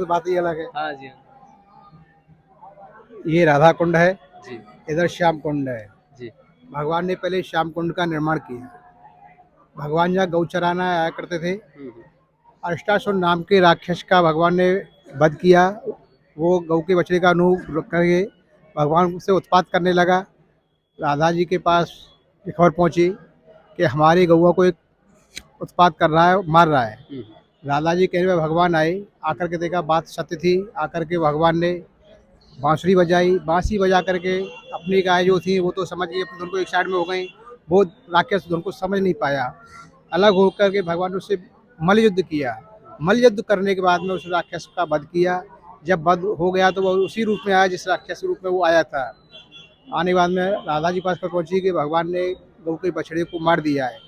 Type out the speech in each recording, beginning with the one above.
बात ही अलग है। हाँ जी। ये राधा कुंड है, जी। इधर श्याम कुंड है। जी। भगवान ने पहले श्याम कुंड का निर्माण किया। भगवान यहाँ गौ चराना आया करते थे। अष्टासुर नाम के राक्षस का भगवान ने वध किया। वो गौ के बछड़े का अनुरूप रख करके भगवान से उत्पात करने लगा। राधा जी के पास ये खबर पहुंची कि हमारी गौआ को एक उत्पात कर रहा है, मार रहा है। राधा जी कहने में भगवान आए, आकर के देखा बात सत्य थी। आकर के भगवान ने बांसुरी बजाई, बांसुरी बजा करके अपनी गाय जो थी वो तो समझ गई, अपने दोनों को एक साइड में हो गई। वो राक्षस उनको समझ नहीं पाया। अलग होकर के भगवान ने उससे मल्ल युद्ध किया। मल्ल युद्ध करने के बाद में उस राक्षस का वध किया। जब वध हो गया तो वो उसी रूप में आया जिस राक्षस रूप में वो आया था। आने के बाद में राधा जी पास पर पहुंची कि भगवान ने गौ के बछड़े को मार दिया है।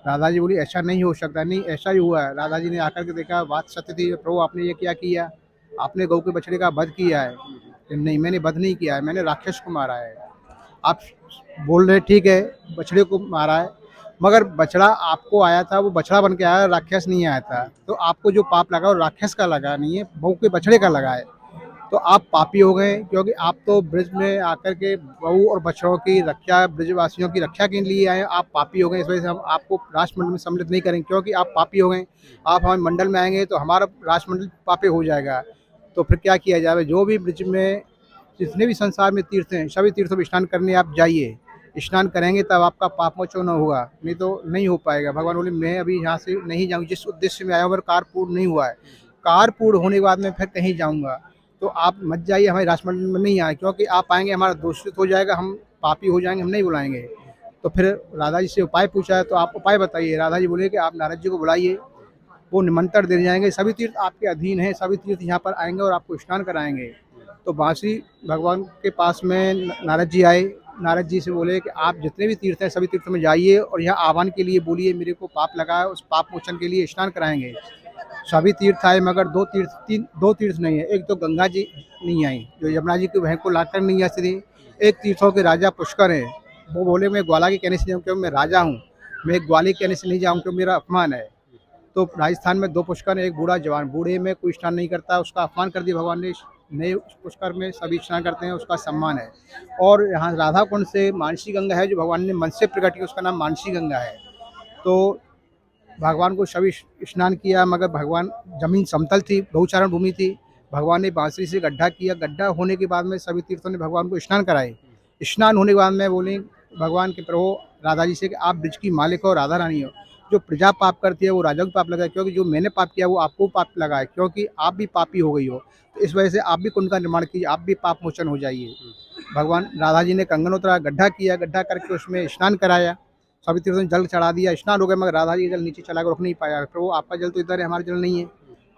राधा जी बोली ऐसा नहीं हो सकता। नहीं, ऐसा ही हुआ है। राधा जी ने आकर के देखा बात सत्य थी। प्रभु आपने ये क्या किया? आपने गौ के बछड़े का वध किया है। नहीं, मैंने वध नहीं किया है, मैंने राक्षस को मारा है। आप बोल रहे ठीक है, बछड़े को मारा है, मगर बछड़ा आपको आया था, वो बछड़ा बन के आया, राक्षस नहीं आया था। तो आपको जो पाप लगा वो राक्षस का लगा नहीं है, गौ के बछड़े का लगा है। तो आप पापी हो गए, क्योंकि आप तो ब्रज में आकर के गऊ और बछड़ों की रक्षा, ब्रजवासियों की रक्षा के लिए आए। आप पापी हो गए, इस वजह से हम आपको राष्ट्रमंडल में सम्मिलित नहीं करेंगे, क्योंकि आप पापी हो गए। आप हमारे मंडल में आएंगे तो हमारा राष्ट्रमंडल पापी हो जाएगा। तो फिर क्या किया जाए? जो भी ब्रज में जितने भी संसार में तीर्थ हैं, सभी तीर्थों में स्नान करने आप जाइए। स्नान करेंगे तब आपका पाप मोचन होगा, नहीं तो नहीं हो पाएगा। भगवान बोले मैं अभी यहाँ से नहीं जाऊँ, जिस उद्देश्य में आया हूँ कार पूर्ण नहीं हुआ है। कार पूर्ण होने के बाद में फिर कहीं जाऊँगा। तो आप मत जाइए, हमारे राष्ट्रमंडल में नहीं आए, क्योंकि आप आएंगे हमारा दूषित हो जाएगा, हम पापी हो जाएंगे, हम नहीं बुलाएंगे। तो फिर राधा जी से उपाय पूछा है, तो आप उपाय बताइए। राधा जी बोले कि आप नारद जी को बुलाइए, वो निमंत्रण देने जाएंगे। सभी तीर्थ आपके अधीन हैं, सभी तीर्थ यहाँ पर आएंगे और आपको स्नान कराएंगे। तो बांसी भगवान के पास में नारद जी आए। नारद जी से बोले कि आप जितने भी तीर्थ हैं सभी तीर्थों में जाइए और यहाँ आह्वान के लिए बोलिए, मेरे को पाप लगा है, उस पाप मोचन के लिए स्नान कराएंगे। सभी तीर्थ आए, मगर दो तीर्थ नहीं है। एक तो गंगा जी नहीं आई, जो यमुना जी की बहन को लाकर नहीं आ थी। एक तीर्थों के राजा पुष्कर हैं, वो बोले मैं ग्वाला के कहने से नहीं हूँ क्योंकि मैं राजा हूँ, मैं ग्वाले के कहने से नहीं जाऊँ क्योंकि मेरा अपमान है। तो राजस्थान में दो पुष्कर, एक बूढ़ा जवान। बूढ़े में कोई स्नान नहीं करता, उसका अपमान कर दिया भगवान ने। नए पुष्कर में सभी स्नान करते हैं, उसका सम्मान है। और यहाँ राधा कुंड से मानसी गंगा है, जो भगवान ने मन से प्रकट की, उसका नाम मानसी गंगा है। तो भगवान को सभी स्नान किया, मगर भगवान जमीन समतल थी, गौचारण भूमि थी। भगवान ने बांसुरी से गड्ढा किया। गड्ढा होने के बाद में सभी तीर्थों ने भगवान को स्नान कराए। स्नान होने के बाद में बोले भगवान के प्रभु राधा जी से कि आप ब्रज की मालिक हो, राधा रानी हो। जो प्रजा पाप करती है वो राजा को पाप लगा है, क्योंकि जो मैंने पाप किया वो आपको पाप लगा है, क्योंकि आप भी पापी हो गई हो। तो इस वजह से आप भी कुंड का निर्माण कीजिए, आप भी पाप मोचन हो जाइए। भगवान राधा जी ने कंगन उतरा, गड्ढा किया, गड्ढा करके उसमें स्नान कराया। सभी तीर्थों ने जल चढ़ा दिया, स्नान हो गया, मगर राधा जी का जल नीचे चला गया, रुक नहीं पाया। प्रभु आपका जल तो इधर है, हमारा जल नहीं है।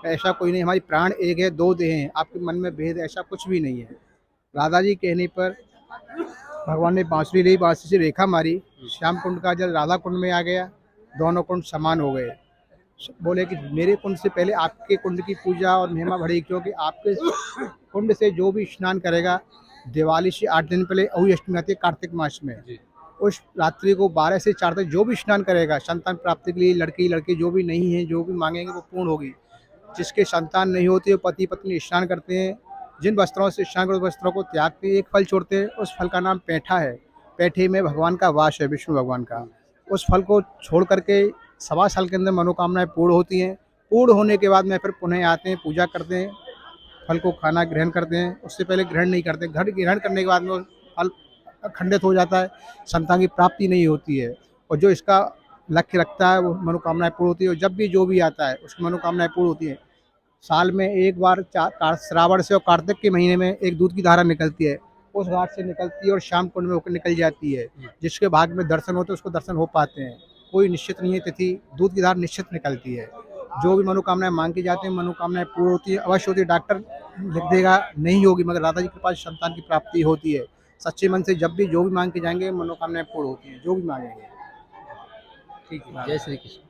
ऐसा कोई नहीं, हमारी प्राण एक है, दो देह हैं, आपके मन में भेद है, ऐसा कुछ भी नहीं है। राधा जी कहने पर भगवान ने बांसुरी ली, बांसुरी से रेखा मारी, श्याम कुंड का जल राधा कुंड में आ गया, दोनों कुंड समान हो गए। बोले कि मेरे कुंड से पहले आपके कुंड की पूजा और महिमा बढ़ी, क्योंकि आपके कुंड से जो भी स्नान करेगा, दिवाली से 8 दिन पहले अहुई अष्टमी आती है कार्तिक मास में, उस रात्रि को 12 से 4 तक जो भी स्नान करेगा, संतान प्राप्ति के लिए लड़की लड़के जो भी नहीं है, जो भी मांगेंगे वो पूर्ण होगी। जिसके संतान नहीं होती, वो पति पत्नी स्नान करते हैं। जिन वस्त्रों से स्नान करते वस्त्रों को त्यागते हैं, एक फल छोड़ते हैं, उस फल का नाम पैठा है। पैठे में भगवान का वास है, विष्णु भगवान का। उस फल को छोड़ करके 1.25 साल के अंदर मनोकामनाएं पूर्ण होती हैं। पूर्ण होने के बाद में फिर पुनः आते हैं, पूजा करते हैं, फल को खाना ग्रहण करते हैं। उससे पहले ग्रहण नहीं करते। ग्रहण करने के बाद में फल खंडित हो जाता है, संतान की प्राप्ति नहीं होती है। और जो इसका लक्ष्य रखता है वो मनोकामनाएं पूर्ण होती है। और जब भी जो भी आता है उसकी मनोकामनाएं पूर्ण होती है। साल में एक बार श्रावण से और कार्तिक के महीने में एक दूध की धारा निकलती है, उस घाट से निकलती है और श्याम कुंड में होकर निकल जाती है। जिसके भाग में दर्शन होते हैं उसको दर्शन हो पाते हैं। कोई निश्चित नहीं है तिथि, दूध की धारा निश्चित निकलती है। जो भी मनोकामनाएं मांग की जाती हैं, मनोकामनाएं पूर्ण होती है, अवश्य होती है। डॉक्टर लिख देगा नहीं होगी, मगर राधा जी के पास संतान की प्राप्ति होती है। सच्चे मन से जब भी जो भी मांग के जाएंगे, मनोकामनाएं पूर्ण होती हैं, जो भी मांगेंगे। ठीक है, जय श्री कृष्ण।